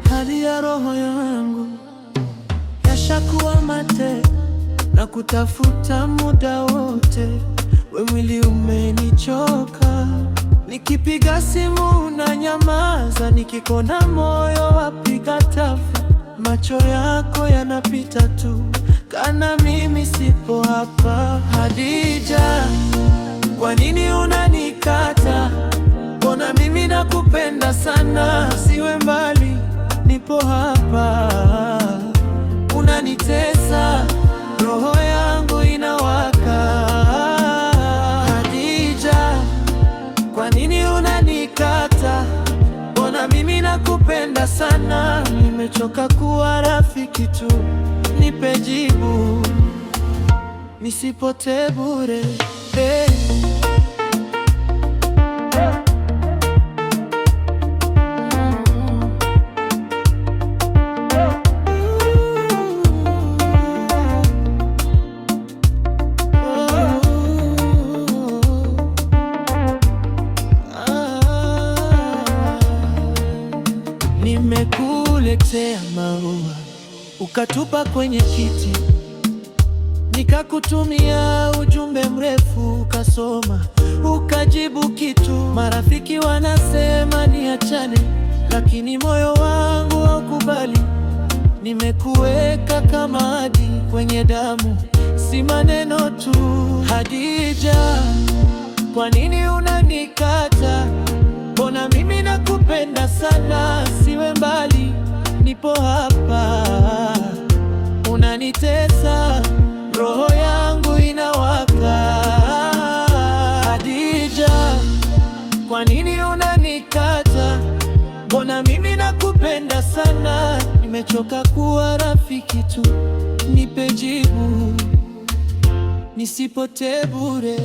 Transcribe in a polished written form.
Hali ya roho yangu yashakuwa mate na kutafuta muda wote, we mwili umenichoka. Nikipiga simu na nyamaza, nikikona moyo wapiga tafu. Macho yako yanapita tu kana mimi sipo hapa. Hadija, kwa nini unanikata? Mbona mimi nakupenda sana, siwe mbali, nipo hapa. Unanitesa, roho yangu inawaka. Hadija, kwa nini unanikata? Mbona mimi nakupenda sana, nimechoka kuwa rafiki tu, nipe jibu, nisipotee bure. Nimekuletea maua ukatupa kwenye kiti, nikakutumia ujumbe mrefu ukasoma, ukajibu kitu. Marafiki wanasema niachane, lakini moyo wangu haukubali. Nimekuweka kama hadi kwenye damu, si maneno tu. Hadija, kwa nini unanikata? Mbona mimi nakupenda sana, siwe mbali, nipo hapa. Unanitesa, roho yangu inawaka. Hadija, kwa nini unanikata? Mbona mimi nakupenda sana, nimechoka kuwa rafiki tu, nipe jibu, nisipotee bure.